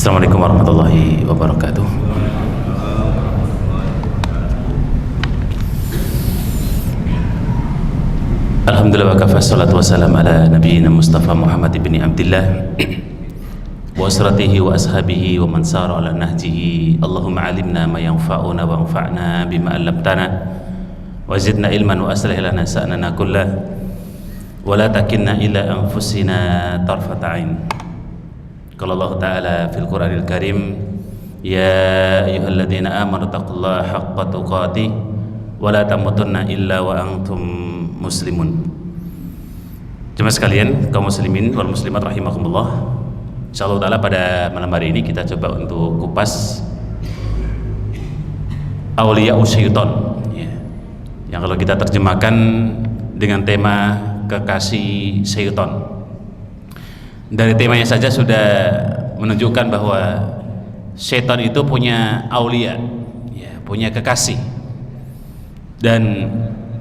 Assalamualaikum warahmatullahi wabarakatuh. Alhamdulillah wa kafa, salatu wassalam ala nabiyyina Mustafa Muhammad ibn Abdillah wa asratihi wa ashabihi wa man sara ala nahjihi. Allahumma alimna ma yanfa'una wa anfa'na bima 'allamtana wa zidna ilman wa aslih lana sa'nana kullah wa la takilna ila anfusina tarfata 'ain. Qala Allah Ta'ala fil Qur'anil Karim, ya ayyuhalladzina amanu taqullaha haqqa tuqatih wa la tamutunna illa wa antum muslimun. Jemaah sekalian, kaum muslimin wal muslimat rahimakumullah. Insyaallah taala pada malam hari ini kita coba untuk kupas auliya syaitan ya. Yang kalau kita terjemahkan dengan tema kekasih syaitan. Dari temanya saja sudah menunjukkan bahwa syaitan itu punya aulia ya, punya kekasih. Dan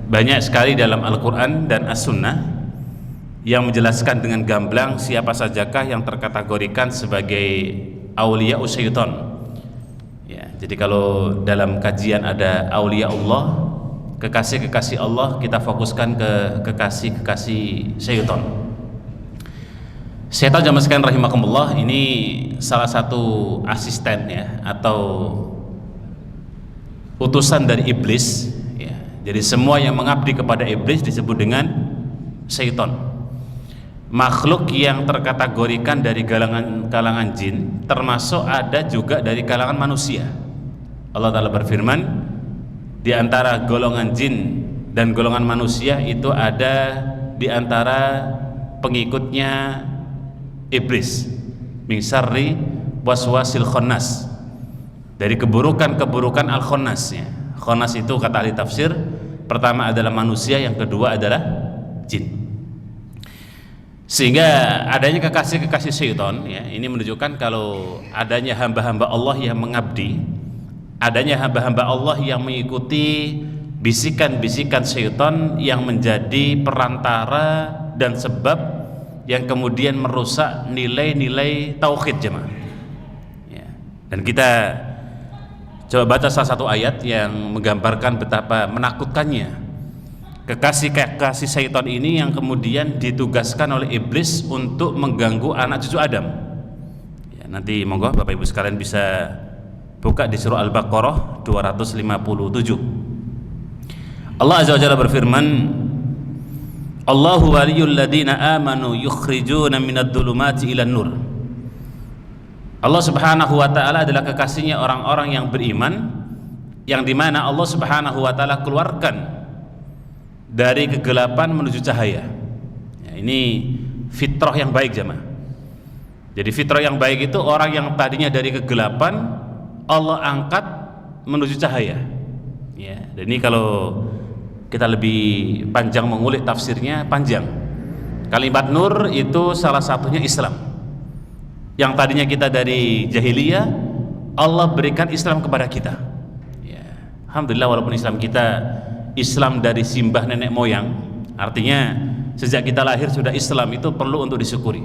banyak sekali dalam Al-Quran dan As-Sunnah yang menjelaskan dengan gamblang siapa sajakah yang terkategorikan sebagai aulia syaitan ya. Jadi kalau dalam kajian ada aulia Allah, kekasih-kekasih Allah, kita fokuskan ke kekasih-kekasih syaitan. Syaitan jamaah sekalian rahimakumullah, ini salah satu asisten ya, atau utusan dari iblis ya. Jadi semua yang mengabdi kepada iblis disebut dengan syaitan. Makhluk yang terkategorikan dari kalangan jin, termasuk ada juga dari kalangan manusia. Allah Ta'ala berfirman, di antara golongan jin dan golongan manusia itu ada di antara pengikutnya iblis, min syarri waswasil khannas, dari keburukan-keburukan al-khannas ya. Khannas itu kata ahli tafsir, pertama adalah manusia, yang kedua adalah jin. Sehingga adanya kekasih-kekasih syaitan ya, ini menunjukkan kalau adanya hamba-hamba Allah yang mengabdi, adanya hamba-hamba Allah yang mengikuti bisikan-bisikan syaitan yang menjadi perantara dan sebab yang kemudian merusak nilai-nilai tauhid jemaah ya. Dan kita coba baca salah satu ayat yang menggambarkan betapa menakutkannya kekasih-kekasih syaitan ini yang kemudian ditugaskan oleh iblis untuk mengganggu anak cucu Adam ya. Nanti monggo Bapak Ibu sekalian bisa buka di surah Al-Baqarah 257. Allah Azza wa Jalla berfirman, Allahu waliyul ladina amanu yukhrijuna minad dhulumati ilan nur. Allah Subhanahu wa taala adalah kekasihnya orang-orang yang beriman, yang dimana Allah Subhanahu wa taala keluarkan dari kegelapan menuju cahaya ya, ini fitrah yang baik jemaah. Jadi fitrah yang baik itu orang yang tadinya dari kegelapan Allah angkat menuju cahaya ya. Dan ini kalau kita lebih panjang mengulik tafsirnya panjang. Kalimat nur itu salah satunya Islam. Yang tadinya kita dari jahiliyah, Allah berikan Islam kepada kita ya. Alhamdulillah, walaupun Islam kita Islam dari simbah nenek moyang, artinya sejak kita lahir sudah Islam, itu perlu untuk disyukuri.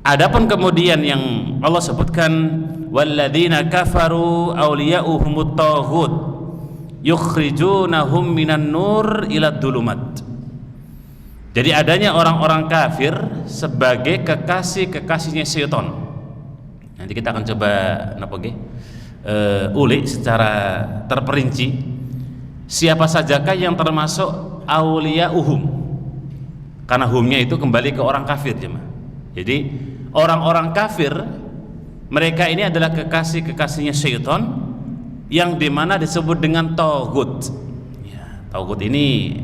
Adapun kemudian yang Allah sebutkan, walladzina kafaru awliya'uhumut taghut yukhrijunahum minan nur ila dhulumat. Jadi adanya orang-orang kafir sebagai kekasih-kekasihnya syaitan. Nanti kita akan coba ulik secara terperinci siapa sajakah yang termasuk awliya'uhum, karena humnya itu kembali ke orang kafir jemaah. Jadi orang-orang kafir mereka ini adalah kekasih-kekasihnya syaitan, yang dimana disebut dengan tauhid ya. Tauhid ini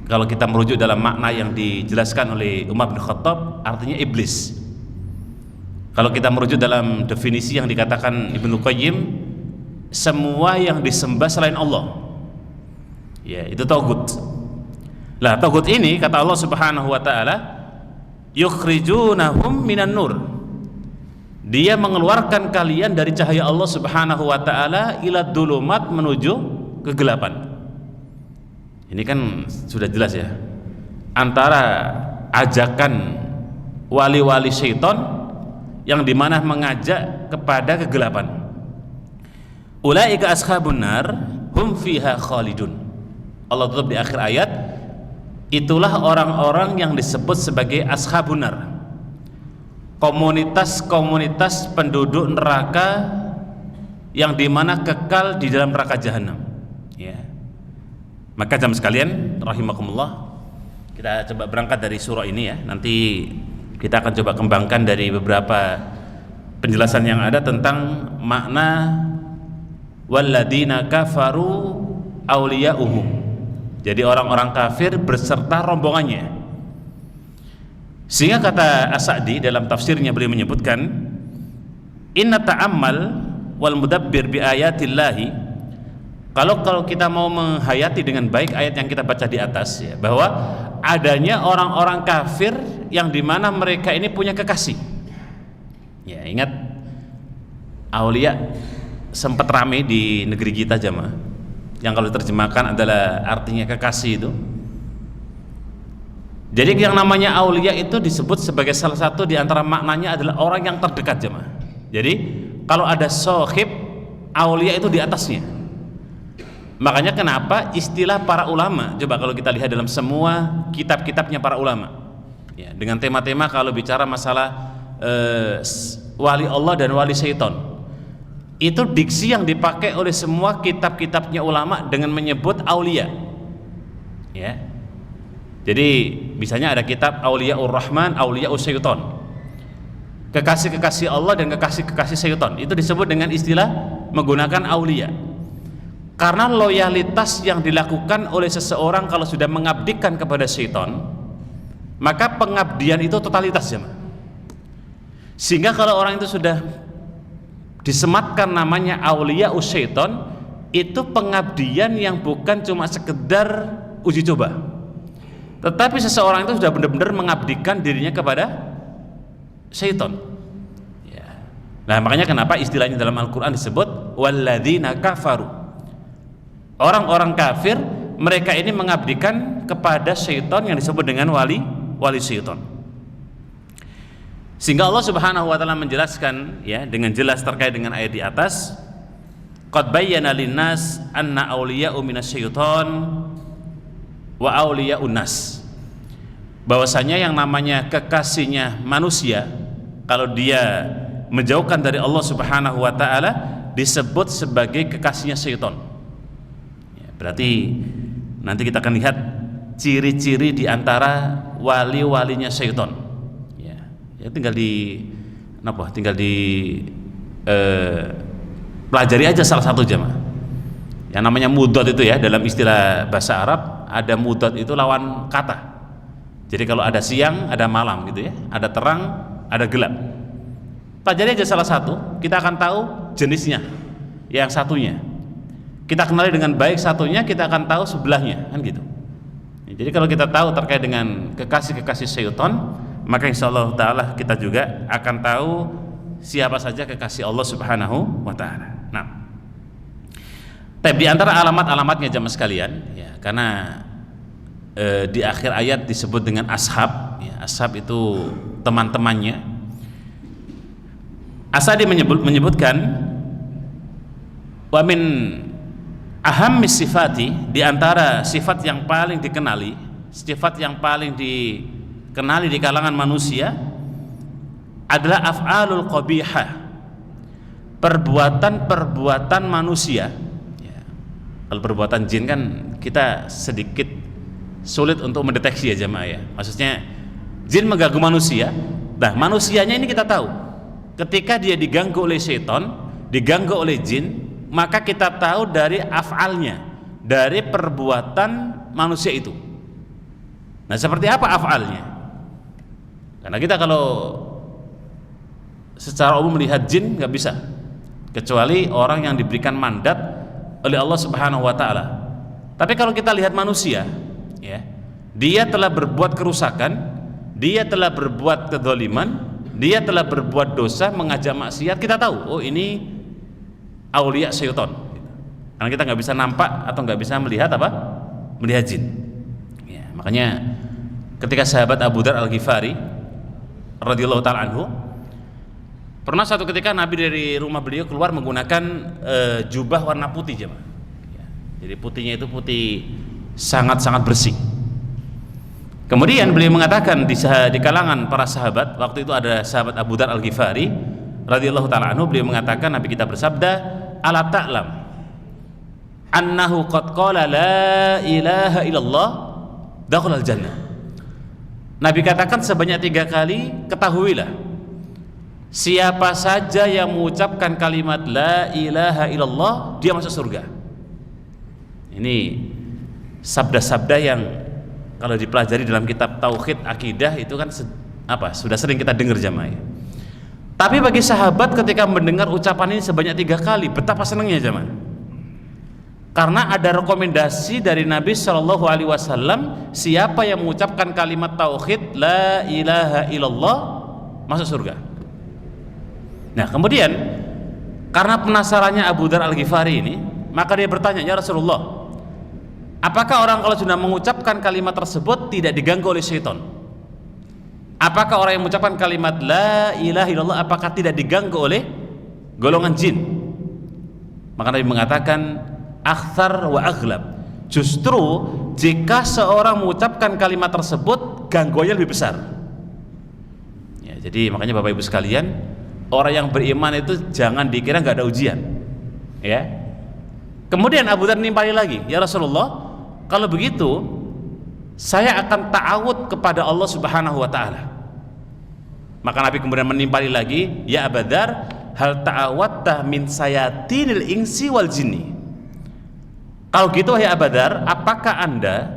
kalau kita merujuk dalam makna yang dijelaskan oleh Umar bin Khattab, artinya iblis. Kalau kita merujuk dalam definisi yang dikatakan Ibnu Qayyim, semua yang disembah selain Allah ya, itu tauhid. Lah tauhid ini kata Allah Subhanahu wa taala, yukhrijunahum minan nur, dia mengeluarkan kalian dari cahaya Allah Subhanahu wa taala ila dhulumat, menuju kegelapan. Ini kan sudah jelas ya, antara ajakan wali-wali syaitan yang dimana mengajak kepada kegelapan. Ulaika ashabun nar hum fiha khalidun. Allah tutup di akhir ayat, itulah orang-orang yang disebut sebagai ashabun nar, komunitas-komunitas penduduk neraka yang dimana kekal di dalam neraka jahanam, ya. Maka jamaah sekalian rahimakumullah, kita coba berangkat dari surah ini ya. Nanti kita akan coba kembangkan dari beberapa penjelasan yang ada tentang makna walladzina kafaru awliya'uhum. Jadi orang-orang kafir berserta rombongannya. Sehingga kata As-Sa'di dalam tafsirnya, beliau menyebutkan, inna ta'ammal wal mudabbir bi ayatillahi, kalau kita mau menghayati dengan baik ayat yang kita baca di atas ya, bahwa adanya orang-orang kafir yang dimana mereka ini punya kekasih. Ya, ingat aulia sempat ramai di negeri kita jamaah, yang kalau diterjemahkan adalah artinya kekasih itu. Jadi yang namanya aulia itu disebut sebagai salah satu di antara maknanya adalah orang yang terdekat jemaah. Jadi kalau ada sohib, aulia itu di atasnya. Makanya kenapa istilah para ulama, coba kalau kita lihat dalam semua kitab-kitabnya para ulama ya, dengan tema-tema kalau bicara masalah wali Allah dan wali syaitan, itu diksi yang dipakai oleh semua kitab-kitabnya ulama dengan menyebut aulia ya. Jadi misalnya ada kitab Auliyaur Rahman, Auliyaus Syaitan, kekasih-kekasih Allah dan kekasih-kekasih syaitan, itu disebut dengan istilah menggunakan aulia. Karena loyalitas yang dilakukan oleh seseorang kalau sudah mengabdikan kepada syaitan, maka pengabdian itu totalitas ya. Sehingga kalau orang itu sudah disematkan namanya Auliyaus Syaitan, itu pengabdian yang bukan cuma sekedar uji coba, tetapi seseorang itu sudah benar-benar mengabdikan dirinya kepada syaitan ya. Nah makanya kenapa istilahnya dalam Al-Quran disebut walladzina kafaru, orang-orang kafir, mereka ini mengabdikan kepada syaitan yang disebut dengan wali syaitan. Sehingga Allah Subhanahu wa taala menjelaskan ya dengan jelas terkait dengan ayat di atas, qad bayyana linnas anna awliya'u minasyaiton wa awliya'un nas, bahwasanya yang namanya kekasihnya manusia kalau dia menjauhkan dari Allah Subhanahu wa taala disebut sebagai kekasihnya syaitan ya, berarti nanti kita akan lihat ciri-ciri di antara wali-walinya syaitan ya. Ya tinggal di pelajari aja salah satu jamaah. Yang namanya mudad itu ya, dalam istilah bahasa Arab ada mudad itu lawan kata. Jadi kalau ada siang, ada malam gitu ya, ada terang, ada gelap. Pelajari aja salah satu, kita akan tahu jenisnya yang satunya. Kita kenali dengan baik satunya, kita akan tahu sebelahnya kan gitu. Jadi kalau kita tahu terkait dengan kekasih-kekasih syaitan, maka insyaallah ta'ala kita juga akan tahu siapa saja kekasih Allah Subhanahu wa ta'ala. Nah, tapi di antara alamat-alamatnya jamaah sekalian ya, karena di akhir ayat disebut dengan ashab ya, ashab itu teman-temannya. As-Sa'di menyebutkan wa min ahammis sifati, di antara sifat yang paling dikenali, sifat yang paling dikenali di kalangan manusia adalah af'alul qabihah, perbuatan-perbuatan manusia ya. Kalau perbuatan jin kan kita sedikit sulit untuk mendeteksi ya jemaah ya, maksudnya jin mengganggu manusia. Nah manusianya ini kita tahu ketika dia diganggu oleh syaitan, diganggu oleh jin, maka kita tahu dari af'alnya, dari perbuatan manusia itu. Nah seperti apa af'alnya? Karena kita kalau secara umum melihat jin nggak bisa, kecuali orang yang diberikan mandat oleh Allah Subhanahu wa taala. Tapi kalau kita lihat manusia ya, dia telah berbuat kerusakan, dia telah berbuat kedzaliman, dia telah berbuat dosa, mengajak maksiat, kita tahu oh ini aulia syaitan. Karena kita nggak bisa nampak atau nggak bisa melihat apa? Melihat jin ya. Makanya ketika sahabat Abu Dzar Al-Ghifari radhiyallahu ta'ala anhu Pernah satu ketika Nabi dari rumah beliau keluar menggunakan jubah warna putih, jemaah. Jadi putihnya itu putih sangat-sangat bersih. Kemudian beliau mengatakan di kalangan para sahabat, waktu itu ada sahabat Abu Dzar Al-Ghifari radhiyallahu taala anhu, beliau mengatakan, Nabi kita bersabda, "Ala ta'lam annahu qad qala la ilaha illallah dakhalal jannah." Nabi katakan sebanyak 3 kali, ketahuilah, siapa saja yang mengucapkan kalimat la ilaha illallah, dia masuk surga. Ini sabda-sabda yang kalau dipelajari dalam kitab tauhid akidah itu kan sudah sering kita dengar, jamaah. Tapi bagi sahabat ketika mendengar ucapan ini sebanyak 3 kali, betapa senangnya, jamaah. Karena ada rekomendasi dari Nabi Shallallahu Alaihi Wasallam, siapa yang mengucapkan kalimat tauhid la ilaha illallah masuk surga. Nah, kemudian karena penasarannya Abu Dzar Al-Ghifari ini, maka dia bertanya, "Ya Rasulullah, apakah orang kalau sudah mengucapkan kalimat tersebut tidak diganggu oleh syaitan? Apakah orang yang mengucapkan kalimat la ilaha illallah apakah tidak diganggu oleh golongan jin?" Maka Nabi mengatakan, "Akthar wa aghlab." Justru jika seorang mengucapkan kalimat tersebut, gangguannya lebih besar. Ya, jadi makanya Bapak Ibu sekalian, orang yang beriman itu jangan dikira nggak ada ujian. Ya. Kemudian Abu Dzar nimpali lagi, "Ya Rasulullah, kalau begitu saya akan ta'awud kepada Allah Subhanahu wa taala." Maka Nabi kemudian menimpali lagi, "Ya Abu Dzar, hal ta'awadta min sayatinil insi wal jinni?" Kalau gitu wahai Abu Dzar, apakah Anda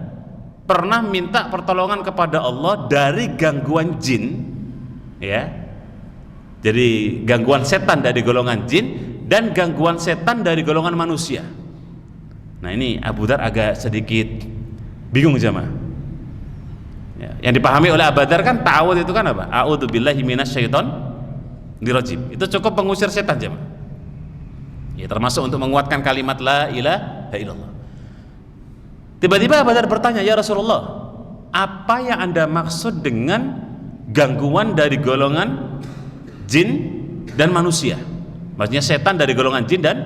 pernah minta pertolongan kepada Allah dari gangguan jin? Ya. Jadi gangguan setan dari golongan jin dan gangguan setan dari golongan manusia. Nah, ini Abu Dzar agak sedikit bingung, jamaah. Ya, yang dipahami oleh Abu Dzar kan ta'awud itu kan apa? A'udzubillahi minasyaitonir rajim. Itu cukup mengusir setan, jamaah. Ya, termasuk untuk menguatkan kalimat la ilaha illallah. Tiba-tiba Abu Dzar bertanya, "Ya Rasulullah, apa yang Anda maksud dengan gangguan dari golongan jin dan manusia?" Maksudnya setan dari golongan jin dan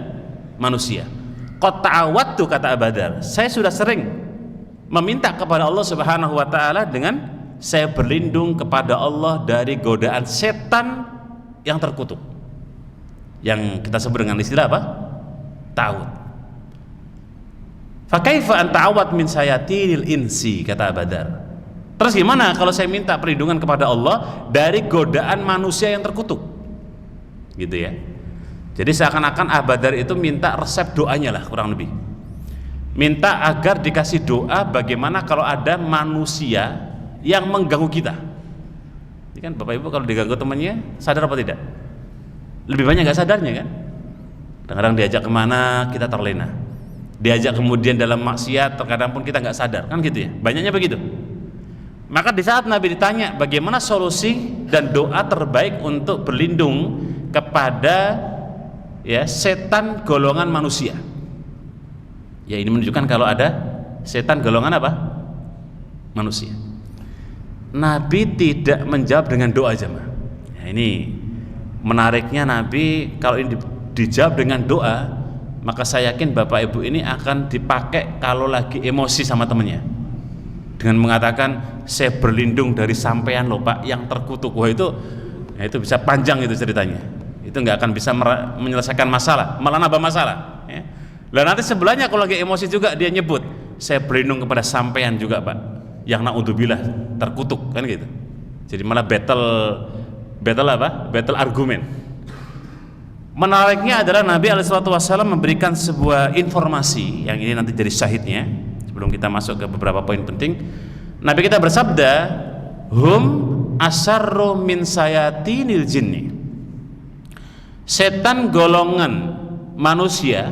manusia. "Qad ta'awwadtu," kata Abu Dzar, "saya sudah sering meminta kepada Allah Subhanahu wa taala dengan saya berlindung kepada Allah dari godaan setan yang terkutuk." Yang kita sebut dengan istilah apa? Ta'awud. "Fa kaifa an ta'awad min sayatinil insi," kata Abu Dzar. Terus gimana kalau saya minta perlindungan kepada Allah dari godaan manusia yang terkutuk? Gitu ya. Jadi seakan-akan Abu Dzar itu minta resep doanya lah, kurang lebih. Minta agar dikasih doa bagaimana kalau ada manusia yang mengganggu kita. Ini kan Bapak Ibu kalau diganggu temannya sadar apa tidak? Lebih banyak nggak sadarnya kan? Kadang-kadang diajak kemana kita terlena, diajak kemudian dalam maksiat terkadang pun kita nggak sadar, kan gitu ya? Banyaknya begitu. Maka di saat Nabi ditanya bagaimana solusi dan doa terbaik untuk berlindung kepada ya setan golongan manusia, ya ini menunjukkan kalau ada setan golongan apa? Manusia. Nabi tidak menjawab dengan doa, jemaah. Ya, ini menariknya, Nabi kalau ini dijawab dengan doa, maka saya yakin Bapak Ibu ini akan dipakai kalau lagi emosi sama temennya dengan mengatakan, "Saya berlindung dari sampean loh Pak yang terkutuk." Wah, itu bisa panjang itu ceritanya. Itu nggak akan bisa menyelesaikan masalah, malah nambah masalah ya. Lah nanti sebelahnya kalau lagi emosi juga dia nyebut, "Saya berlindung kepada sampean juga Pak yang naudzubillah terkutuk," kan gitu. Jadi malah battle apa? Battle argumen. Menariknya adalah Nabi SAW memberikan sebuah informasi yang ini nanti jadi syahidnya. Sebelum kita masuk ke beberapa poin penting, Nabi kita bersabda, "Hum asarru min sayatinil jinni." Setan golongan manusia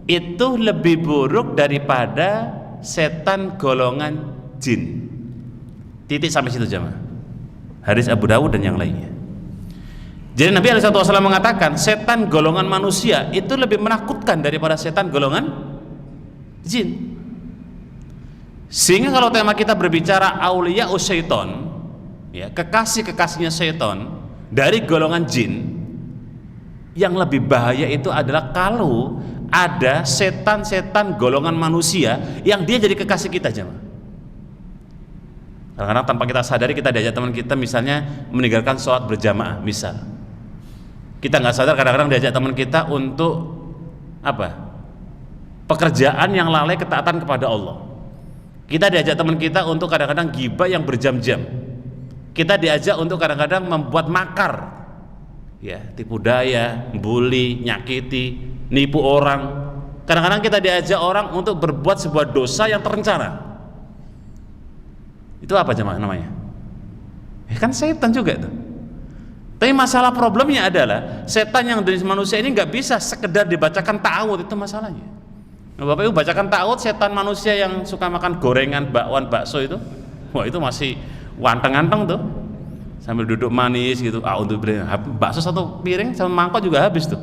itu lebih buruk daripada setan golongan jin. Titik sampai situ, jemaah. Hadis Abu Dawud dan yang lainnya. Jadi Nabi SAW mengatakan setan golongan manusia itu lebih menakutkan daripada setan golongan jin. Sehingga kalau tema kita berbicara auliya syaiton, ya, kekasih-kekasihnya syaiton dari golongan jin, Yang lebih bahaya itu adalah kalau ada setan-setan golongan manusia yang dia jadi kekasih kita, jemaah. Kadang-kadang tanpa kita sadari kita diajak teman kita misalnya meninggalkan sholat berjamaah, misal kita nggak sadar kadang-kadang diajak teman kita untuk apa? Pekerjaan yang lalai ketaatan kepada Allah. Kita diajak teman kita untuk kadang-kadang ghibah yang berjam-jam. Kita diajak untuk kadang-kadang membuat makar, ya, tipu daya, bully, nyakiti, nipu orang. Kadang-kadang kita diajak orang untuk berbuat sebuah dosa yang terencana. Itu apa jemaah namanya? Kan setan juga itu. Tapi masalah problemnya adalah setan yang dari manusia ini nggak bisa sekedar dibacakan ta'awud, itu masalahnya. Nah, Bapak Ibu bacakan ta'awud, setan manusia yang suka makan gorengan, bakwan, bakso itu, wah itu masih wanteng-anteng tuh, sambil duduk manis gitu. Untuk bakso satu piring sama mangkok juga habis tuh.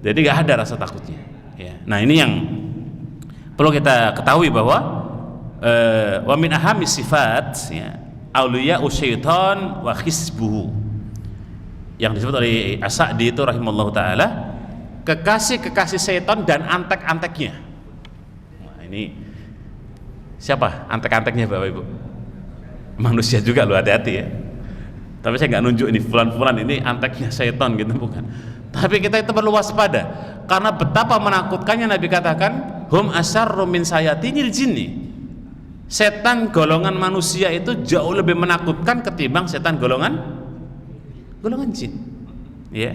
Jadi nggak ada rasa takutnya. Ya. Nah ini yang perlu kita ketahui bahwa wa min ahami sifat, ya, auliya usyaitan wa khisbuhu, yang disebut oleh As-Sa'di itu rahimallahu taala, kekasih-kekasih setan dan antek-anteknya. Nah, ini siapa antek-anteknya Bapak Ibu? Manusia juga loh, hati-hati ya. Tapi saya nggak nunjuk ini fulan-fulan ini anteknya setan gitu, bukan. Tapi kita itu perlu waspada karena betapa menakutkannya. Nabi katakan hum asyarru min sayatinil jinni. Setan golongan manusia itu jauh lebih menakutkan ketimbang setan golongan jin. Ya.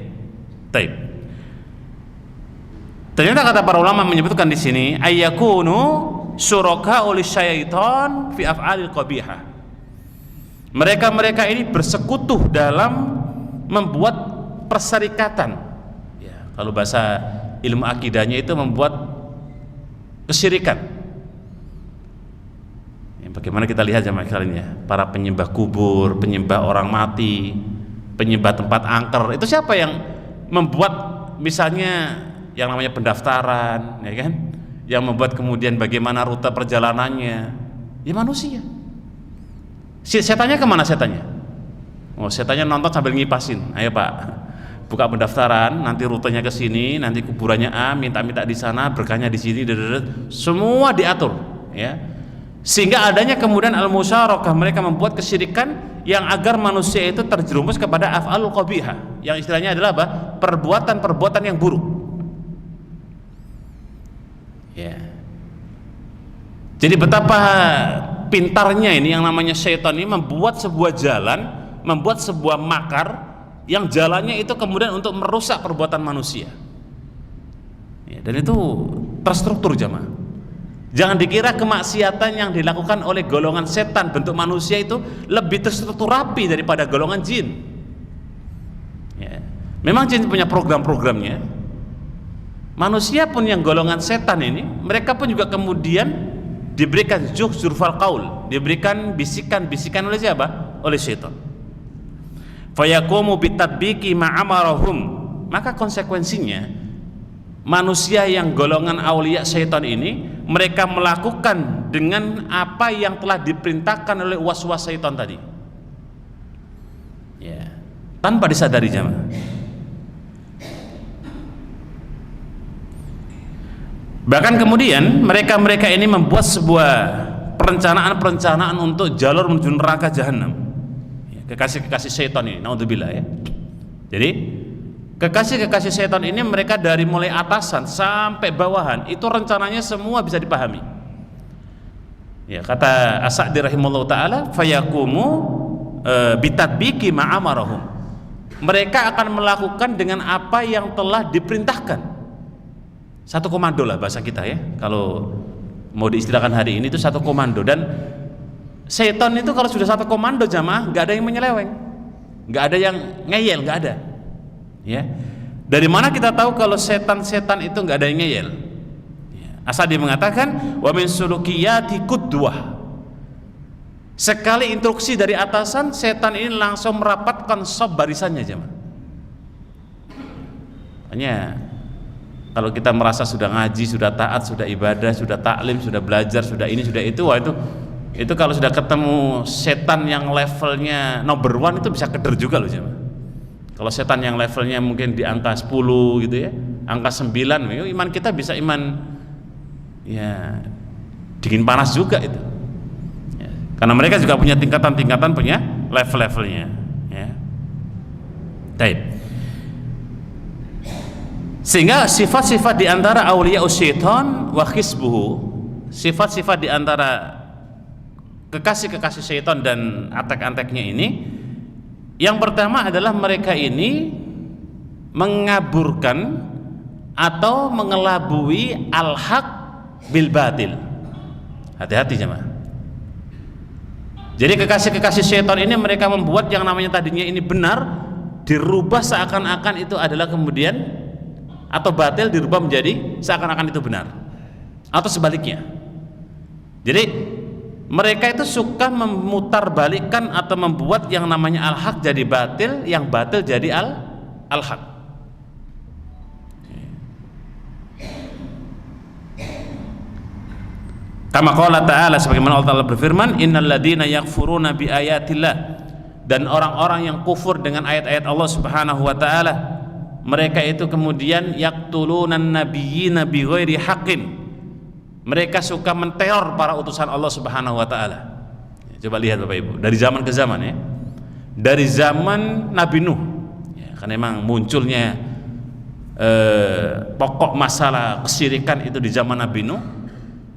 Baik. Ternyata kata para ulama menyebutkan di sini ayyakunu syuraka oleh syaitan fi af'alil qabihah. Mereka ini bersekutu dalam membuat perserikatan. Ya, kalau bahasa ilmu akidahnya itu membuat kesyirikan. Ya, bagaimana kita lihat jemaah sekalian ya, para penyembah kubur, penyembah orang mati, penyembah tempat angker, itu siapa yang membuat misalnya yang namanya pendaftaran, ya kan? Yang membuat kemudian bagaimana rute perjalanannya, ya manusia. Setannya kemana setannya? Oh, setannya nonton sambil ngipasin. Ayo Pak, buka pendaftaran, nanti rutenya ke sini, nanti kuburannya A, minta-minta di sana, berkahnya di sini, semua diatur, ya. Sehingga adanya kemudian al-musyarakah, mereka membuat kesyirikan yang agar manusia itu terjerumus kepada af'alul qabihah, yang istilahnya adalah apa? Perbuatan-perbuatan yang buruk. Ya. Jadi betapa pintarnya ini yang namanya syaitan ini membuat sebuah jalan, membuat sebuah makar yang jalannya itu kemudian untuk merusak perbuatan manusia. Ya, dan itu terstruktur jemaah. Jangan dikira kemaksiatan yang dilakukan oleh golongan setan bentuk manusia itu lebih terstruktur rapi daripada golongan jin. Ya. Memang jin punya program-programnya. Manusia pun yang golongan setan ini, mereka pun juga kemudian diberikan zurfal qaul, diberikan bisikan-bisikan oleh siapa? Oleh syaitan. Fayaqumu bitadbiqi ma'amarahum, maka konsekuensinya manusia yang golongan aulia syaitan ini, mereka melakukan dengan apa yang telah diperintahkan oleh waswas syaitan tadi, ya, tanpa disadari jemaah. Bahkan kemudian mereka ini membuat sebuah perencanaan untuk jalur menuju neraka jahanam. Ya, kekasih-kekasih setan ini, naudzubillah ya. Jadi kekasih-kekasih setan ini mereka dari mulai atasan sampai bawahan itu rencananya semua bisa dipahami. Ya, kata As-Sa'di rahimahullah taala, fayaqumu bitadbiqi ma'amarahum. Mereka akan melakukan dengan apa yang telah diperintahkan. Satu komando lah bahasa kita ya, kalau mau diistilahkan hari ini itu satu komando. Dan setan itu kalau sudah satu komando jamaah, nggak ada yang menyeleweng, nggak ada yang ngeyel, nggak ada. Ya, dari mana kita tahu kalau setan-setan itu nggak ada yang ngeyel? Ya. As-Sa'di mengatakan wa min sulukiyati qudwah. Sekali instruksi dari atasan, setan ini langsung merapatkan sop barisannya jamaah. Hanya kalau kita merasa sudah ngaji, sudah taat, sudah ibadah, sudah taklim, sudah belajar, sudah ini, sudah itu, wah itu kalau sudah ketemu setan yang levelnya number one itu bisa keder juga loh jemaah. Kalau setan yang levelnya mungkin di angka 10 gitu ya, angka 9, iman kita bisa iman ya dingin panas juga itu ya. Karena mereka juga punya tingkatan-tingkatan, punya level-levelnya ya. Baik. Sehingga sifat-sifat di antara auliya syaitan wa hisbuhu, sifat-sifat di antara kekasih-kekasih syaitan dan antek-anteknya ini, yang pertama adalah mereka ini mengaburkan atau mengelabui al-haq bil batil. Hati-hati jemaah. Jadi kekasih-kekasih syaitan ini mereka membuat yang namanya tadinya ini benar dirubah seakan-akan itu adalah kemudian, atau batil dirubah menjadi seakan-akan itu benar, atau sebaliknya. Jadi mereka itu suka memutarbalikkan atau membuat yang namanya al-haq jadi batil, yang batil jadi al-haq. Kama qala ta'ala, sebagaimana Allah Ta'ala berfirman, innal ladzina yakfuruna bi ayatillah, dan orang-orang yang kufur dengan ayat-ayat Allah Subhanahu wa taala, mereka itu kemudian yaqtulunan nabiyyina bighairi haqqin, mereka suka menteror para utusan Allah Subhanahu wa taala. Coba lihat Bapak Ibu, dari zaman ke zaman ya. Dari zaman Nabi Nuh ya, karena memang munculnya pokok masalah kesyirikan itu di zaman Nabi Nuh,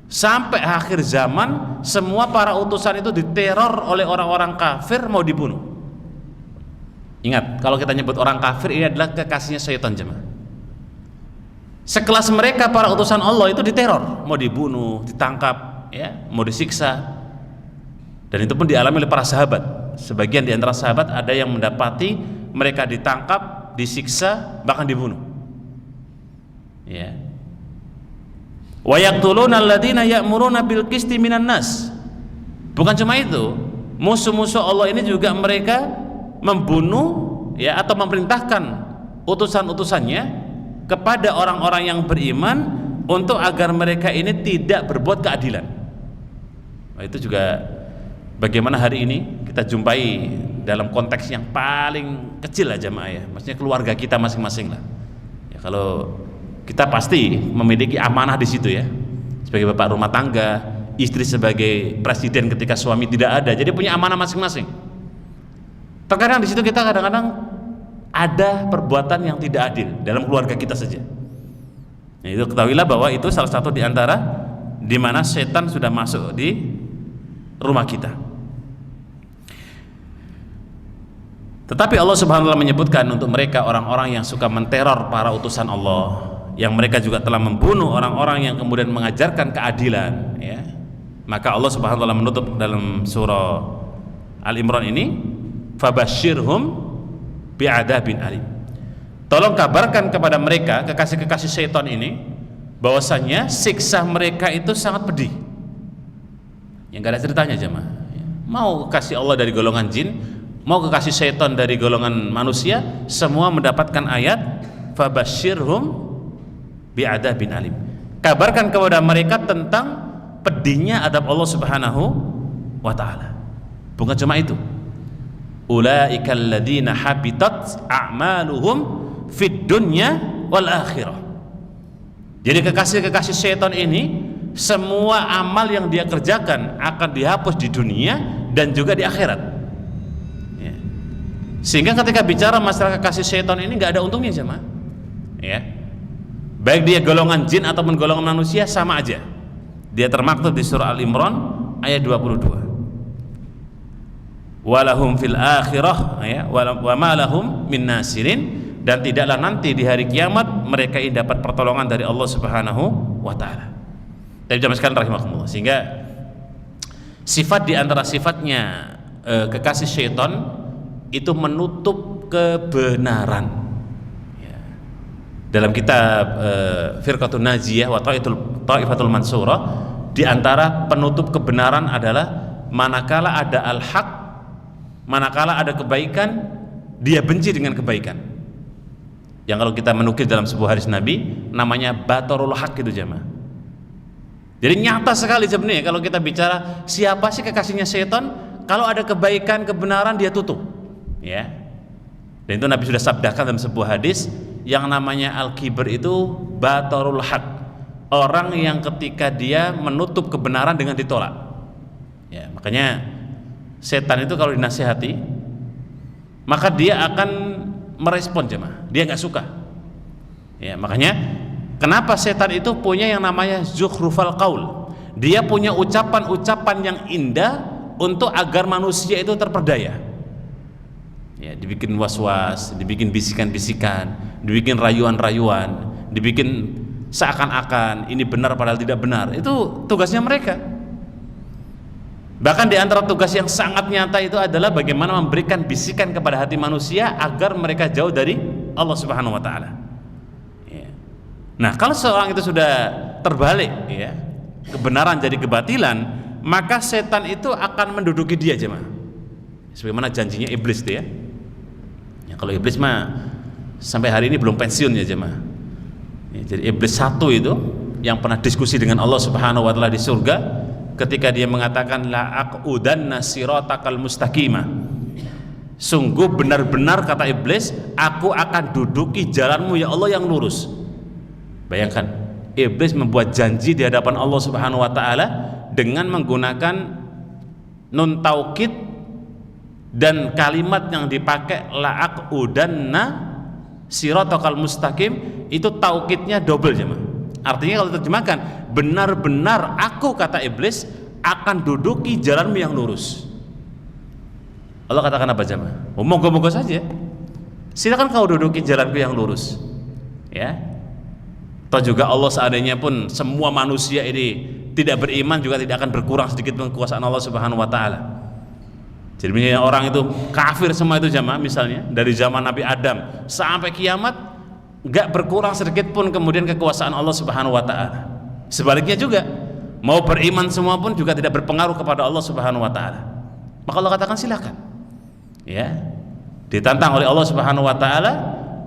sampai akhir zaman semua para utusan itu diteror oleh orang-orang kafir, mau dibunuh. Ingat, kalau kita nyebut orang kafir ini adalah kekasihnya syaitan jemaah. Sekelas mereka para utusan Allah itu diteror, mau dibunuh, ditangkap, ya, mau disiksa. Dan itu pun dialami oleh para sahabat. Sebagian di antara sahabat ada yang mendapati mereka ditangkap, disiksa, bahkan dibunuh. Ya. Wa yaqtuluna alladziina ya'muruna bil qisti minan nas. Bukan cuma itu, musuh-musuh Allah ini juga mereka membunuh ya, atau memerintahkan utusan-utusannya kepada orang-orang yang beriman untuk agar mereka ini tidak berbuat keadilan. Nah, itu juga bagaimana hari ini kita jumpai dalam konteks yang paling kecil aja jemaah ya, maksudnya keluarga kita masing-masing lah. Ya, kalau kita pasti memiliki amanah di situ ya, sebagai bapak rumah tangga, istri sebagai presiden ketika suami tidak ada, jadi punya amanah masing-masing. Terkadang di situ kita kadang-kadang ada perbuatan yang tidak adil dalam keluarga kita saja. Nah, itu ketahuilah bahwa itu salah satu di antara di mana setan sudah masuk di rumah kita. Tetapi Allah Subhanahu wa taala menyebutkan untuk mereka orang-orang yang suka menteror para utusan Allah, yang mereka juga telah membunuh orang-orang yang kemudian mengajarkan keadilan ya. Maka Allah Subhanahu wa taala menutup dalam surah Al-Imran ini, fabashshirhum bi'adzabin alim. Tolong kabarkan kepada mereka, kekasih-kekasih syaitan ini, bahwasanya siksa mereka itu sangat pedih. Yang gak ada ceritanya jemaah. Mau kasih Allah dari golongan jin, mau kekasih syaitan dari golongan manusia, semua mendapatkan ayat fabashshirhum bi'adzabin alim. Kabarkan kepada mereka tentang pedihnya adab Allah Subhanahu wa taala. Bukan cuma itu, ulaikal ladzina habitat a'maluhum fid dunya wal akhirah. Jadi kekasih-kekasih syaitan ini, semua amal yang dia kerjakan akan dihapus di dunia dan juga di akhirat ya. Sehingga ketika bicara masalah kekasih syaitan ini nggak ada untungnya jemaah ya. Baik dia golongan jin ataupun golongan manusia sama aja. Dia termaktub di surah Al-Imran ayat 22. Walahum fil akhirah ya, wa ma lahum min nasirin, dan tidaklah nanti di hari kiamat mereka ini dapat pertolongan dari Allah Subhanahu wa taala. Dari jamaah sekalian rahimakumullah, sehingga sifat di antara sifatnya kekasih syaitan itu menutup kebenaran ya. Dalam kitab Firqatun Najiyah wa Ta'ifatul Mansurah, di antara penutup kebenaran adalah manakala ada al-haq, manakala ada kebaikan, dia benci dengan kebaikan. Yang kalau kita menukil dalam sebuah hadis Nabi, namanya batarul haq itu jemaah. Jadi nyata sekali sebenarnya kalau kita bicara siapa sih kekasihnya setan, kalau ada kebaikan, kebenaran dia tutup ya. Dan itu Nabi sudah sabdakan dalam sebuah hadis, yang namanya al-kibr itu batarul haq, orang yang ketika dia menutup kebenaran dengan ditolak. Ya, makanya setan itu kalau dinasihati, maka dia akan merespon jemaah, dia nggak suka. Ya, makanya kenapa setan itu punya yang namanya zukhrufal qaul, dia punya ucapan-ucapan yang indah untuk agar manusia itu terperdaya. Ya, dibikin was-was, dibikin bisikan-bisikan, dibikin rayuan-rayuan, dibikin seakan-akan ini benar padahal tidak benar. Itu tugasnya mereka. Bahkan di antara tugas yang sangat nyata itu adalah bagaimana memberikan bisikan kepada hati manusia agar mereka jauh dari Allah Subhanahu wa taala. Ya. Nah, kalau seorang itu sudah terbalik, ya, kebenaran jadi kebatilan, maka setan itu akan menduduki dia, jemaah. Sebagaimana janjinya iblis itu, ya. Ya, kalau iblis mah sampai hari ini belum pensiun ya, jemaah. Ya, jadi iblis satu itu yang pernah diskusi dengan Allah Subhanahu wa taala di surga, ketika dia mengatakan la aqudanna siratakal mustaqimah, sungguh benar-benar kata iblis, aku akan duduki jalanmu ya Allah yang lurus. Bayangkan, iblis membuat janji di hadapan Allah Subhanahu wa taala dengan menggunakan nun taukid, dan kalimat yang dipakai la aqudanna siratakal mustaqim itu taukidnya double, jemaah. Artinya kalau terjemahkan, benar-benar aku, kata iblis, akan duduki jalanmu yang lurus. Allah katakan apa, jemaah? Moga-moga saja, silakan kau duduki jalanku yang lurus, ya. Atau juga Allah seandainya pun semua manusia ini tidak beriman, juga tidak akan berkurang sedikit pun kekuasaan Allah Subhanahu wa taala. Jadi misalnya orang itu kafir semua itu, jemaah, misalnya dari zaman Nabi Adam sampai kiamat, nggak berkurang sedikit pun kemudian kekuasaan Allah Subhanahu wa taala. Sebaliknya juga, mau beriman semua pun juga tidak berpengaruh kepada Allah Subhanahu wa taala. Maka Allah katakan silakan. Ya. Ditantang oleh Allah Subhanahu wa taala,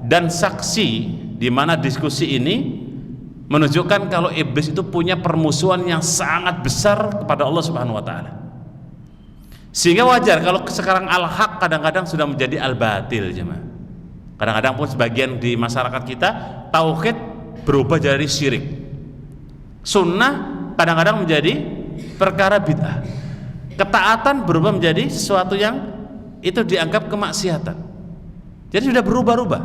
dan saksi di mana diskusi ini menunjukkan kalau iblis itu punya permusuhan yang sangat besar kepada Allah Subhanahu wa taala. Sehingga wajar kalau sekarang al-haq kadang-kadang sudah menjadi al-batil, jemaah. Kadang-kadang pun sebagian di masyarakat kita tauhid berubah jadi syirik, sunnah kadang-kadang menjadi perkara bid'ah, ketaatan berubah menjadi sesuatu yang itu dianggap kemaksiatan. Jadi sudah berubah-ubah.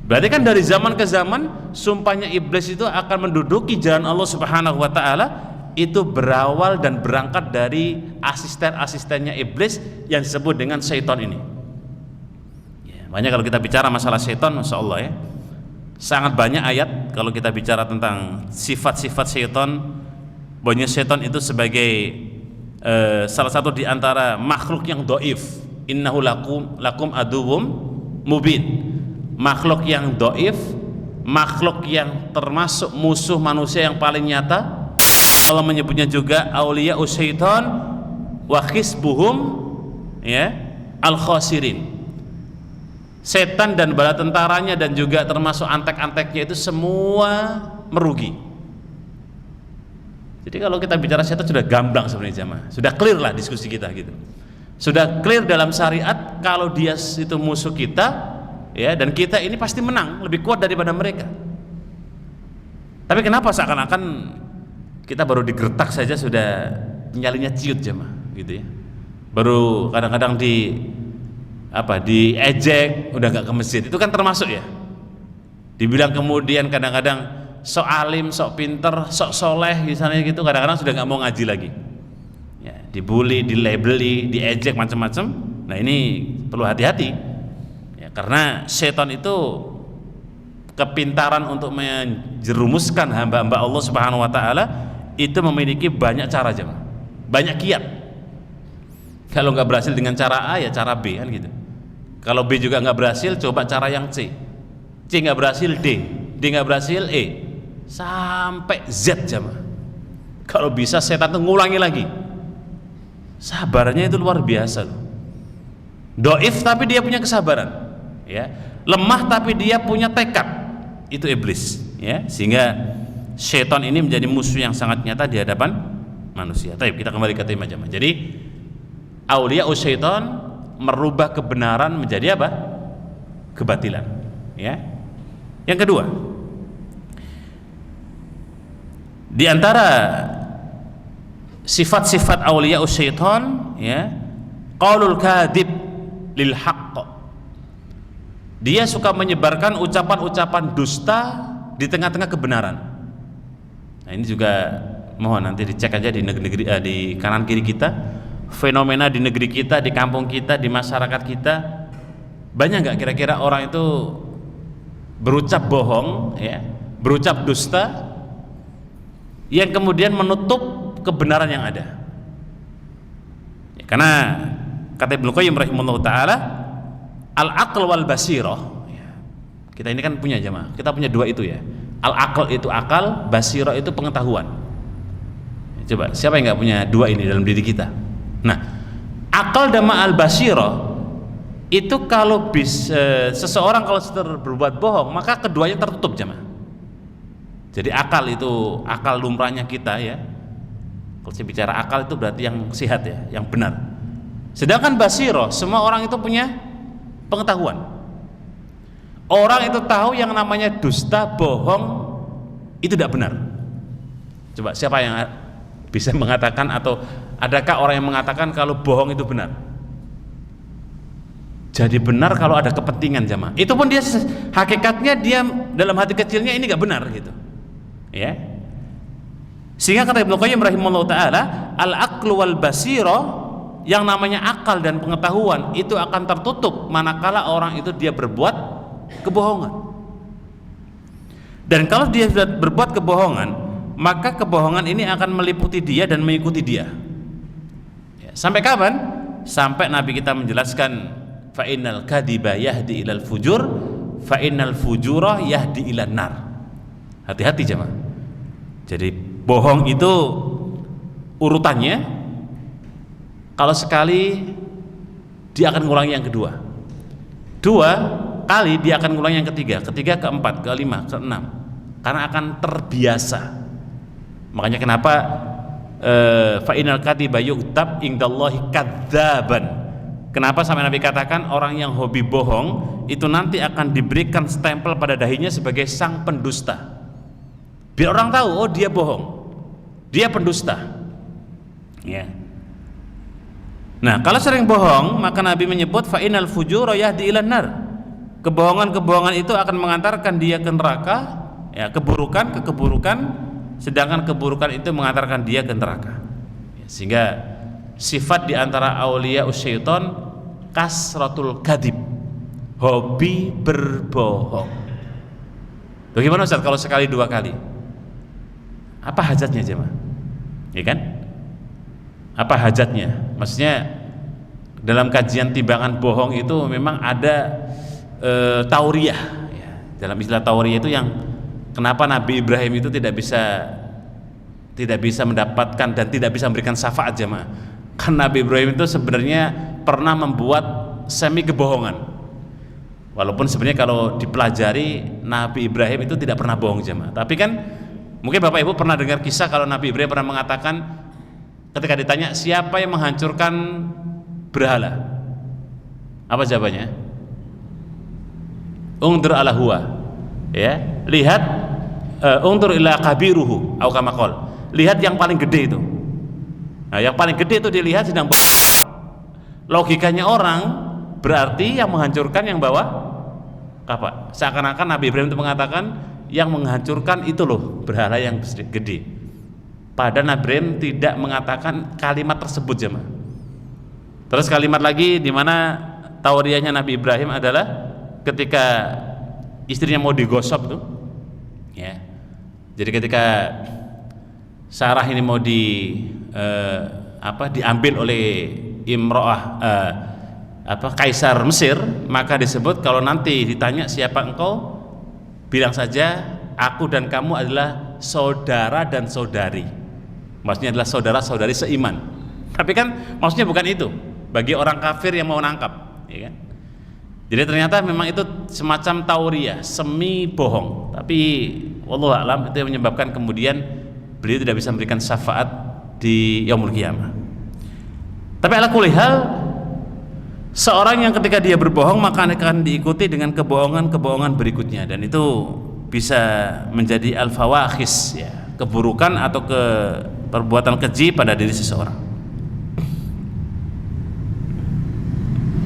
Berarti kan dari zaman ke zaman sumpahnya iblis itu akan menduduki jalan Allah Subhanahu wa taala itu berawal dan berangkat dari asisten-asistennya iblis yang disebut dengan syaitan ini. Ya, makanya kalau kita bicara masalah syaitan, masya Allah, ya, sangat banyak ayat kalau kita bicara tentang sifat-sifat syaitan, bahwa syaitan itu sebagai salah satu di antara makhluk yang dhaif. Innahu lakum aduwwum mubin. Makhluk yang dhaif, makhluk yang termasuk musuh manusia yang paling nyata. Allah menyebutnya juga auliya usyaitan wa khisbuhum, ya, al khasirin. Setan dan bala tentaranya dan juga termasuk antek-anteknya itu semua merugi. Jadi kalau kita bicara setan sudah gamblang sebenarnya, jamaah. Sudah clear lah diskusi kita gitu. Sudah clear dalam syariat kalau dia itu musuh kita, ya, dan kita ini pasti menang, lebih kuat daripada mereka. Tapi kenapa seakan-akan kita baru digertak saja sudah nyalinya ciut, jemaah, gitu ya. Baru kadang-kadang diejek udah nggak ke masjid, itu kan termasuk, ya. Dibilang kemudian kadang-kadang sok alim, sok pinter, sok soleh misalnya gitu, kadang-kadang sudah nggak mau ngaji lagi. Ya, dibully, dilabeli, diejek macam-macam. Nah, ini perlu hati-hati. Ya, karena setan itu kepintaran untuk menjerumuskan hamba-hamba Allah Subhanahu wa taala itu memiliki banyak cara, jemaah, banyak kiat. Kalau nggak berhasil dengan cara A, ya cara B, kan gitu. Kalau B juga nggak berhasil, coba cara yang C nggak berhasil, D nggak berhasil, E sampai Z, jemaah. Kalau bisa setan itu ngulangi lagi. Sabarnya itu luar biasa loh. Doif tapi dia punya kesabaran, ya. Lemah tapi dia punya tekad, itu iblis, ya. Sehingga syaitan ini menjadi musuh yang sangat nyata di hadapan manusia. Tapi kita kembali ke tema, jemaah. Jadi auliya syaitan merubah kebenaran menjadi apa? Kebatilan. Ya. Yang kedua, di antara sifat-sifat auliya syaitan, ya, qaulul kadhib lil haqq. Dia suka menyebarkan ucapan-ucapan dusta di tengah-tengah kebenaran. Nah, ini juga mohon nanti dicek aja di negeri di kanan kiri kita, fenomena di negeri kita, di kampung kita, di masyarakat kita, banyak nggak kira-kira orang itu berucap bohong, ya, berucap dusta, yang kemudian menutup kebenaran yang ada. Ya, karena kata Ibnu Qayyim rahimahullah taala, al-aql wal basirah, ya, kita ini kan punya jamaah, kita punya dua itu ya. Al-aql itu akal, basirah itu pengetahuan. Ya, coba siapa yang nggak punya dua ini dalam diri kita? Nah, akal dan al-basirah itu kalau seseorang kalau berbuat bohong, maka keduanya tertutup jamaah. Jadi akal itu akal lumrahnya kita, ya. Kalau saya bicara akal itu berarti yang sehat, ya, yang benar. Sedangkan basirah, semua orang itu punya pengetahuan. Orang itu tahu yang namanya dusta, bohong itu tidak benar. Coba siapa yang bisa mengatakan, atau adakah orang yang mengatakan kalau bohong itu benar? Jadi benar kalau ada kepentingan jamaah. Itu pun dia hakikatnya dia dalam hati kecilnya ini nggak benar gitu. Ya. Sehingga kata Ibnu Qayyim rahimahullah taala, al-aqlu wal basira, yang namanya akal dan pengetahuan itu akan tertutup manakala orang itu dia berbuat kebohongan. Dan kalau dia sudah berbuat kebohongan, maka kebohongan ini akan meliputi dia dan mengikuti dia. Ya. Sampai kapan? Sampai Nabi kita menjelaskan, fa innal kadhiba yahdi ilal fujur, fa innal fujura yahdi ilan nar. Hati-hati jemaah. Jadi bohong itu urutannya, kalau sekali dia akan ngulangi yang kedua, dua kali dia akan ngulangi yang ketiga, ketiga, keempat, kelima, keenam, karena akan terbiasa. Makanya kenapa fa innal kadhiba yuktab indallahi kadzaban. Kenapa sampai Nabi katakan orang yang hobi bohong itu nanti akan diberikan stempel pada dahinya sebagai sang pendusta. Biar orang tahu, oh dia bohong, dia pendusta. Ya. Nah, kalau sering bohong, maka Nabi menyebut fa innal fujura yahdi ilan nar. Kebohongan-kebohongan itu akan mengantarkan dia ke neraka, ya, keburukan ke keburukan, sedangkan keburukan itu mengantarkan dia ke neraka. Ya, sehingga sifat diantara aulia syaitan kasratul kadhib, hobi berbohong. Bagaimana Ustaz kalau sekali dua kali? Apa hajatnya jemaah? Ya kan? Apa hajatnya? Maksudnya dalam kajian timbangan bohong itu memang ada tauriyah, ya. Dalam istilah tauriyah itu yang kenapa Nabi Ibrahim itu tidak bisa mendapatkan dan tidak bisa memberikan syafaat jemaah. Kan Nabi Ibrahim itu sebenarnya pernah membuat semi kebohongan. Walaupun sebenarnya kalau dipelajari Nabi Ibrahim itu tidak pernah bohong jemaah. Tapi kan mungkin Bapak Ibu pernah dengar kisah kalau Nabi Ibrahim pernah mengatakan ketika ditanya siapa yang menghancurkan berhala, apa jawabannya? Ungdur ala huwa, ya, lihat, ungdur ila kabiruhu au kama qol, lihat yang paling gede itu. Nah, yang paling gede itu dilihat sedang logikanya orang, berarti yang menghancurkan yang bawah apa? Seakan-akan Nabi Ibrahim itu mengatakan yang menghancurkan itu loh berhala yang gede. Padahal Nabi Ibrahim tidak mengatakan kalimat tersebut jemaah. Terus kalimat lagi di mana tauriahnya Nabi Ibrahim adalah ketika istrinya mau digosok tuh, ya. Jadi ketika Sarah ini mau diambil oleh imro'ah kaisar Mesir, maka disebut kalau nanti ditanya siapa engkau, bilang saja aku dan kamu adalah saudara dan saudari. Maksudnya adalah saudara-saudari seiman. Tapi kan maksudnya bukan itu bagi orang kafir yang mau nangkap, ya kan? Jadi ternyata memang itu semacam tauriyah, semi bohong. Tapi wallahu a'lam itu yang menyebabkan kemudian beliau tidak bisa memberikan syafaat di yaumul qiyamah. Tapi ala kulli hal, Seorang yang ketika dia berbohong maka akan diikuti dengan kebohongan-kebohongan berikutnya, dan itu bisa menjadi al-fawakhis, ya, keburukan atau perbuatan keji pada diri seseorang.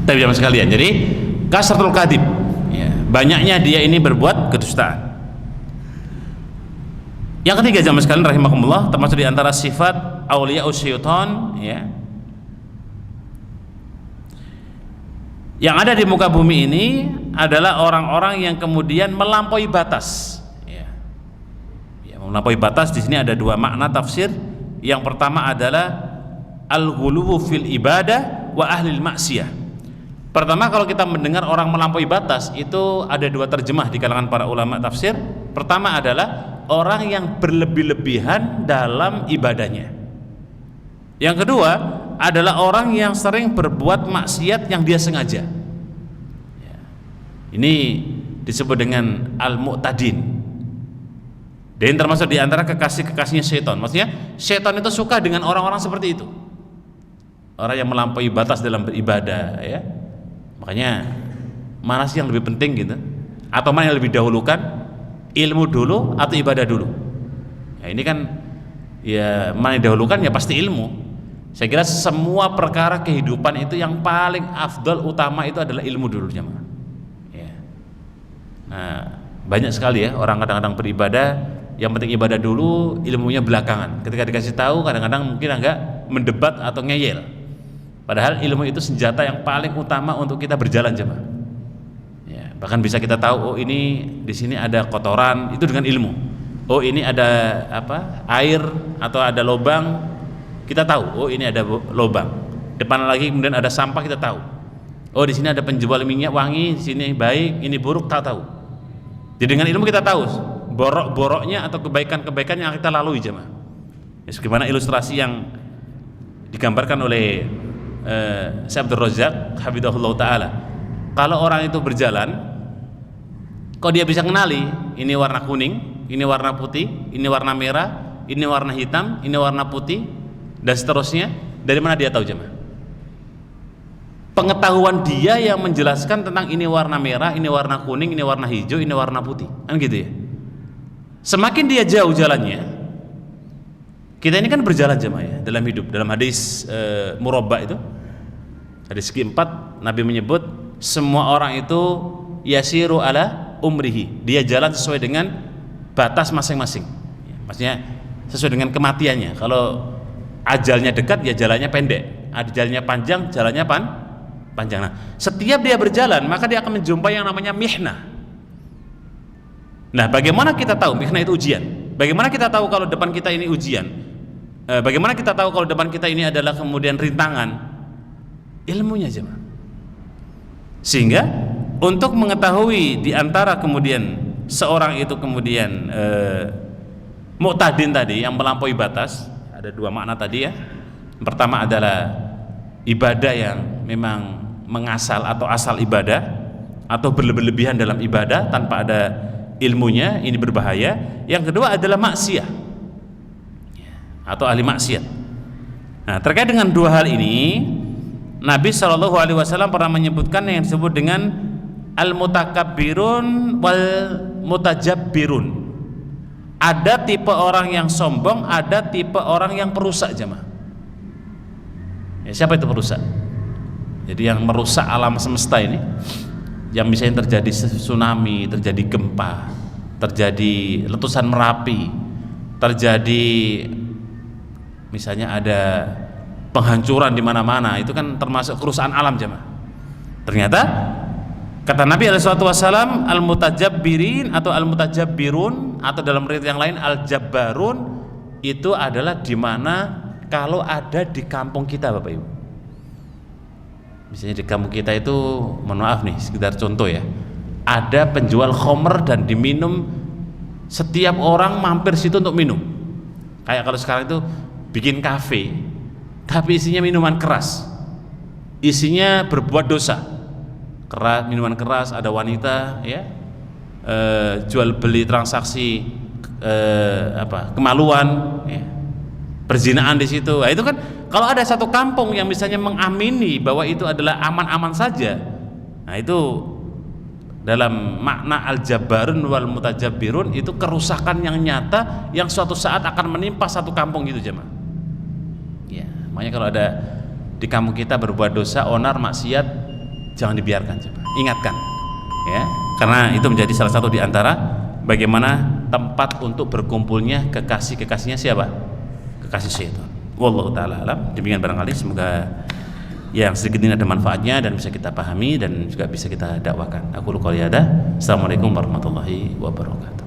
Tapi jamaah sekalian, jadi kasratul kadhib, ya, banyaknya dia ini berbuat kedustaan. Yang ketiga jamaah sekalian rahimakumullah, termasuk di antara sifat auliyaus syaitan, ya, yang ada di muka bumi ini adalah orang-orang yang kemudian melampaui batas. Ya, melampaui batas di sini ada dua makna tafsir. Yang pertama adalah al-ghuluwu fil ibadah wa ahlil maksiyah. Pertama, kalau kita mendengar orang melampaui batas, itu ada dua terjemah di kalangan para ulama tafsir. Pertama adalah orang yang berlebih-lebihan dalam ibadahnya. Yang kedua adalah orang yang sering berbuat maksiat yang dia sengaja. Ya. Ini disebut dengan al-mu'tadin. Dan termasuk di antara kekasih-kekasihnya syaitan. Maksudnya syaitan itu suka dengan orang-orang seperti itu, orang yang melampaui batas dalam beribadah, ya. Makanya mana sih yang lebih penting gitu, atau mana yang lebih dahulukan, ilmu dulu atau ibadah dulu? Ya, ini kan ya mana yang dahulukan, ya pasti ilmu. Saya kira semua perkara kehidupan itu yang paling afdal utama itu adalah ilmu dulu, jemaah. Ya. Nah, banyak sekali ya orang kadang-kadang beribadah, yang penting ibadah dulu, ilmunya belakangan. Ketika dikasih tahu kadang-kadang mungkin agak mendebat atau ngeyel. Padahal ilmu itu senjata yang paling utama untuk kita berjalan, jemaah. Ya, bahkan bisa kita tahu, oh ini di sini ada kotoran, itu dengan ilmu. Oh ini ada air atau ada lubang, kita tahu. Oh ini ada lubang. Depan lagi kemudian ada sampah, kita tahu. Oh di sini ada penjual minyak wangi, di sini baik, ini buruk, tak tahu. Jadi dengan ilmu kita tahu borok-boroknya atau kebaikan-kebaikan yang kita lalui, jemaah. Ya, sebagaimana ilustrasi yang digambarkan oleh Syekh Abdul Razak hafizahullah taala. Kalau orang itu berjalan, kok dia bisa kenali ini warna kuning, ini warna putih, ini warna merah, ini warna hitam, ini warna putih, dan seterusnya. Dari mana dia tahu, jemaah? Pengetahuan dia yang menjelaskan tentang ini warna merah, ini warna kuning, ini warna hijau, ini warna putih, kan gitu ya. Semakin dia jauh jalannya, kita ini kan berjalan, jemaah, ya, dalam hidup. Dalam hadis murabba itu, hadis keempat, Nabi menyebut semua orang itu yasiru ala umrihi, dia jalan sesuai dengan batas masing-masing. Maksudnya sesuai dengan kematiannya. Kalau ajalnya dekat, ya jalannya pendek. Ajalnya panjang, jalannya panjang. Nah, setiap dia berjalan, maka dia akan menjumpai yang namanya mihnah. Nah, bagaimana kita tahu mihnah itu ujian? Bagaimana kita tahu kalau depan kita ini ujian? Bagaimana kita tahu kalau depan kita ini adalah kemudian rintangan? Ilmunya, jemaah. Sehingga untuk mengetahui di antara kemudian seorang itu kemudian mu'tadin tadi, yang melampaui batas, ada dua makna tadi, ya. Yang pertama adalah ibadah yang memang mengasal atau asal ibadah, atau berlebihan dalam ibadah tanpa ada ilmunya, ini berbahaya. Yang kedua adalah maksiat atau ahli maksiat. Nah, terkait dengan dua hal ini, Nabi SAW pernah menyebutkan yang disebut dengan al-mutakabbirun wal mutajabbirun. Ada tipe orang yang sombong, ada tipe orang yang perusak, jemaah. Ya, siapa itu perusak? Jadi yang merusak alam semesta ini, yang misalnya terjadi tsunami, terjadi gempa, terjadi letusan Merapi, terjadi misalnya ada penghancuran di mana-mana, itu kan termasuk kerusakan alam, jemaah. Ternyata kata Nabi SAW, al-mutajabbirin atau al-mutajabbirun, atau dalam riwayat yang lain al-jabbarun, itu adalah di mana kalau ada di kampung kita, Bapak Ibu. Misalnya di kampung kita itu, mohon maaf nih, sekedar contoh ya, ada penjual khamr dan diminum, setiap orang mampir situ untuk minum. Kayak kalau sekarang itu bikin kafe, tapi isinya minuman keras, isinya berbuat dosa, keras, minuman keras, ada wanita, ya, jual beli transaksi kemaluan, ya. perzinaan di situ. Nah, itu kan kalau ada satu kampung yang misalnya mengamini bahwa itu adalah aman-aman saja, nah itu dalam makna al-jabbarun wal mutajabbirun, itu kerusakan yang nyata yang suatu saat akan menimpa satu kampung gitu jemaah. Ya, makanya kalau ada di kampung kita berbuat dosa, onar, maksiat, jangan dibiarkan jemaah. Ingatkan. Ya, karena itu menjadi salah satu di antara bagaimana tempat untuk berkumpulnya kekasih-kekasihnya siapa? Kekasih syaitan. Wallahu taala alam. Demikian barangkali, semoga yang sedikit ini ada manfaatnya dan bisa kita pahami dan juga bisa kita dakwakan. Aku qouli hadza. Assalamualaikum warahmatullahi wabarakatuh.